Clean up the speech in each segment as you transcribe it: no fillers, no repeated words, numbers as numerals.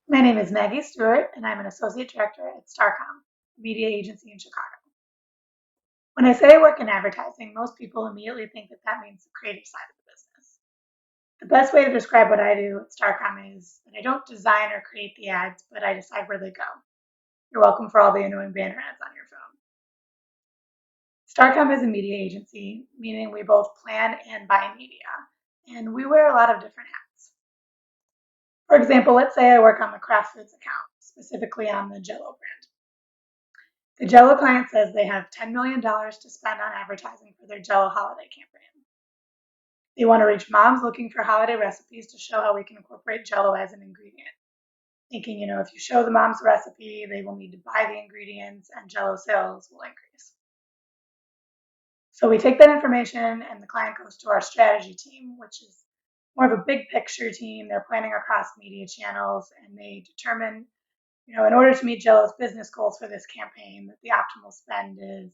My name is Maggie Stewart, and I'm an associate director at Starcom, a media agency in Chicago. When I say I work in advertising, most people immediately think that that means the creative side of the business. The best way to describe what I do at Starcom is that I don't design or create the ads, but I decide where they go. You're welcome for all the annoying banner ads on your phone. Starcom is a media agency, meaning we both plan and buy media, and we wear a lot of different hats. For example, let's say I work on the Kraft Foods account, specifically on the Jello brand. The Jello client says they have $10 million to spend on advertising for their Jello holiday campaign. They want to reach moms looking for holiday recipes to show how we can incorporate Jello as an ingredient. Thinking, if you show the moms the recipe, they will need to buy the ingredients and Jello sales will increase. So we take that information and the client goes to our strategy team, which is more of a big picture team. They're planning across media channels and they determine in order to meet Jello's business goals for this campaign, that the optimal spend is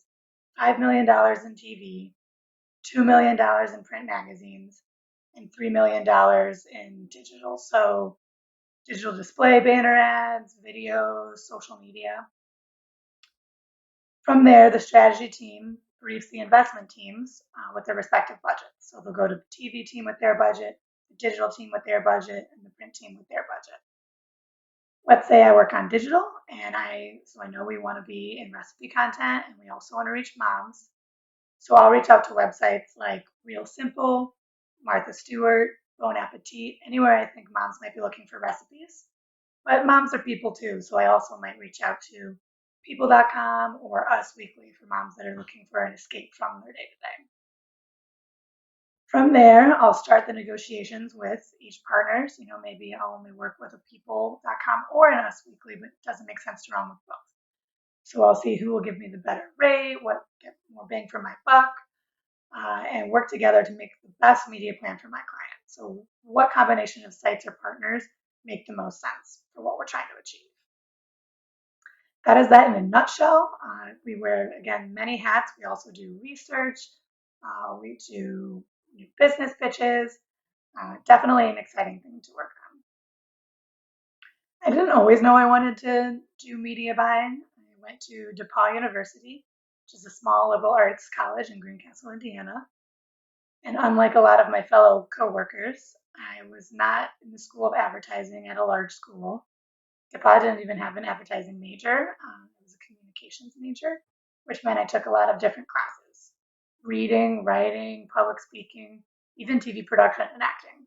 $5 million in TV, $2 million in print magazines, and $3 million in digital. So digital display, banner ads, videos, social media. From there, the strategy team briefs the investment teams with their respective budgets. So they'll go to the TV team with their budget, the digital team with their budget, and the print team with their budget. Let's say I work on digital and I know we want to be in recipe content and we also want to reach moms. So I'll reach out to websites like Real Simple, Martha Stewart, Bon Appetit, anywhere I think moms might be looking for recipes. But moms are people too, so I also might reach out to people.com or Us Weekly for moms that are looking for an escape from their day to day. From there, I'll start the negotiations with each partner. So, maybe I'll only work with a people.com or an Us Weekly, but it doesn't make sense to run with both. So I'll see who will give me the better rate, what get more bang for my buck, and work together to make the best media plan for my client. So what combination of sites or partners make the most sense for what we're trying to achieve? That is that in a nutshell. We wear, again, many hats. We also do research. We do new business pitches. Definitely an exciting thing to work on. I didn't always know I wanted to do media buying. I went to DePaul University, which is a small liberal arts college in Greencastle, Indiana. And unlike a lot of my fellow coworkers, I was not in the school of advertising at a large school. DePaul didn't even have an advertising major. It was a communications major, which meant I took a lot of different classes: reading, writing, public speaking, even TV production and acting.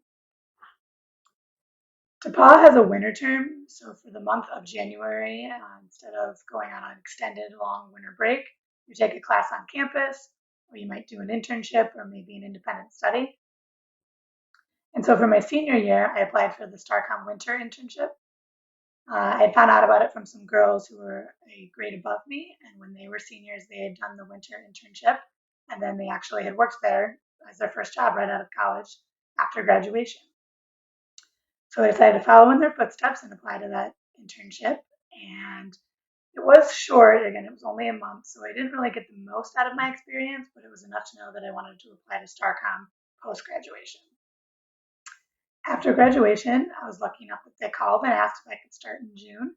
DePaul has a winter term, so for the month of January, instead of going on an extended long winter break, you take a class on campus, or you might do an internship or maybe an independent study. And so for my senior year, I applied for the Starcom winter internship. I found out about it from some girls who were a grade above me, and when they were seniors, they had done the winter internship, and then they actually had worked there as their first job right out of college after graduation. So I decided to follow in their footsteps and apply to that internship. And it was short. Again, it was only a month, so I didn't really get the most out of my experience, but it was enough to know that I wanted to apply to Starcom post graduation. After graduation, I was lucky enough that they called and asked if I could start in June.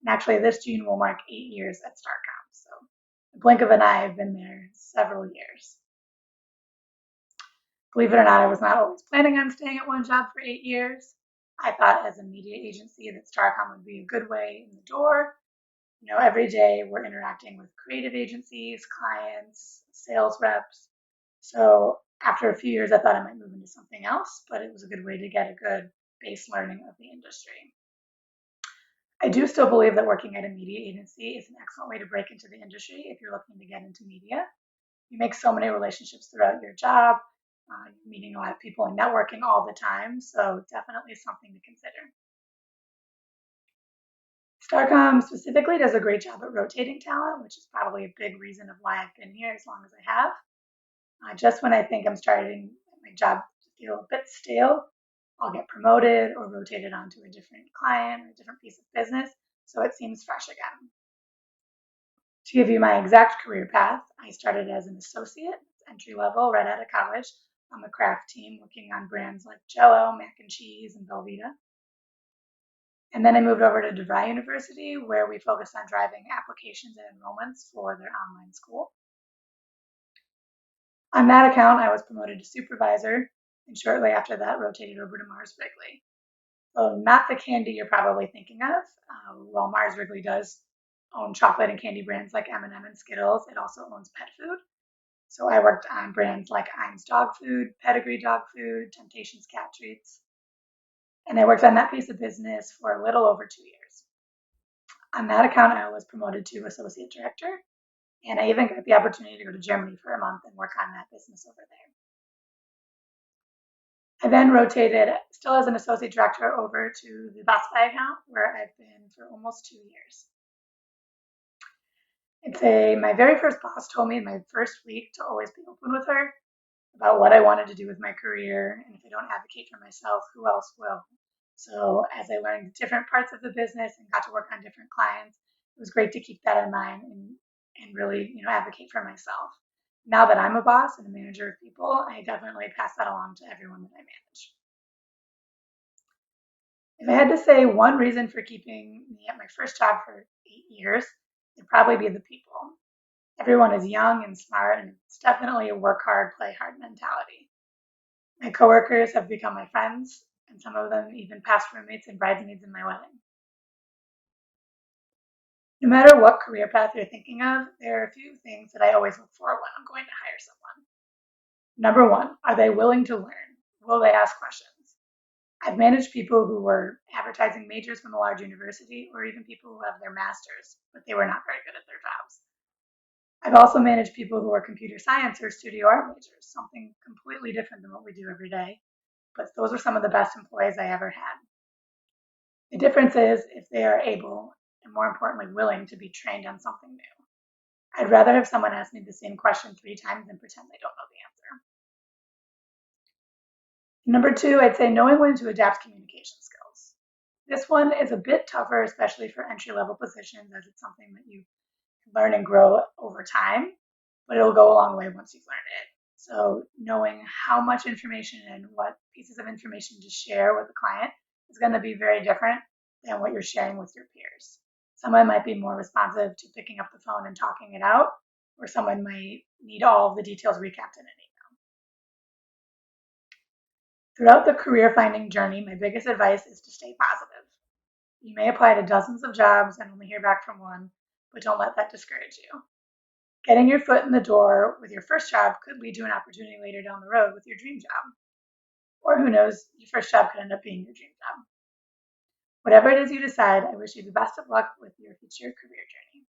And actually, this June will mark 8 years at Starcom. So, the blink of an eye, I've been there several years. Believe it or not, I was not always planning on staying at one job for 8 years. I thought as a media agency that Starcom would be a good way in the door. Every day we're interacting with creative agencies, clients, sales reps. So after a few years, I thought I might move into something else, but it was a good way to get a good base learning of the industry. I do still believe that working at a media agency is an excellent way to break into the industry if you're looking to get into media. You make so many relationships throughout your job. You're meeting a lot of people and networking all the time, so definitely something to consider. Starcom specifically does a great job at rotating talent, which is probably a big reason of why I've been here as long as I have. Just when I think I'm starting my job to feel a bit stale, I'll get promoted or rotated onto a different client or a different piece of business, so it seems fresh again. To give you my exact career path, I started as an associate, entry level, right out of college, on the craft team, working on brands like Jello, mac and cheese, and Velveeta. And then I moved over to DeVry University, where we focused on driving applications and enrollments for their online school. On that account, I was promoted to supervisor, and shortly after that, rotated over to Mars Wrigley. So not the candy you're probably thinking of. While Mars Wrigley does own chocolate and candy brands like M&M and Skittles, it also owns pet food. So I worked on brands like Iams Dog Food, Pedigree Dog Food, Temptations Cat Treats, and I worked on that piece of business for a little over 2 years. On that account, I was promoted to associate director, and I even got the opportunity to go to Germany for a month and work on that business over there. I then rotated, still as an associate director, over to the Best Buy account, where I've been for almost 2 years. My very first boss told me in my first week to always be open with her about what I wanted to do with my career, and if I don't advocate for myself, who else will? So as I learned different parts of the business and got to work on different clients, it was great to keep that in mind and really, advocate for myself. Now that I'm a boss and a manager of people, I definitely pass that along to everyone that I manage. If I had to say one reason for keeping me at my first job for 8 years, it'd probably be the people. Everyone is young and smart, and it's definitely a work hard, play hard mentality. My coworkers have become my friends, and some of them even past roommates and bridesmaids in my wedding. No matter what career path you're thinking of, there are a few things that I always look for when I'm going to hire someone. Number one, are they willing to learn? Will they ask questions? I've managed people who were advertising majors from a large university or even people who have their masters, but they were not very good at their jobs. I've also managed people who are computer science or studio art majors, something completely different than what we do every day, but those are some of the best employees I ever had. The difference is if they are able, and more importantly, willing to be trained on something new. I'd rather have someone ask me the same question 3 times than pretend they don't know the answer. Number two, I'd say knowing when to adapt communication skills. This one is a bit tougher, especially for entry level positions, as it's something that you learn and grow over time, but it'll go a long way once you've learned it. So knowing how much information and what pieces of information to share with the client is going to be very different than what you're sharing with your peers. Someone might be more responsive to picking up the phone and talking it out, or someone might need all of the details recapped in an email. Throughout the career finding journey, my biggest advice is to stay positive. You may apply to dozens of jobs and only hear back from one, but don't let that discourage you. Getting your foot in the door with your first job could lead to an opportunity later down the road with your dream job. Or who knows, your first job could end up being your dream job. Whatever it is you decide, I wish you the best of luck with your future career journey.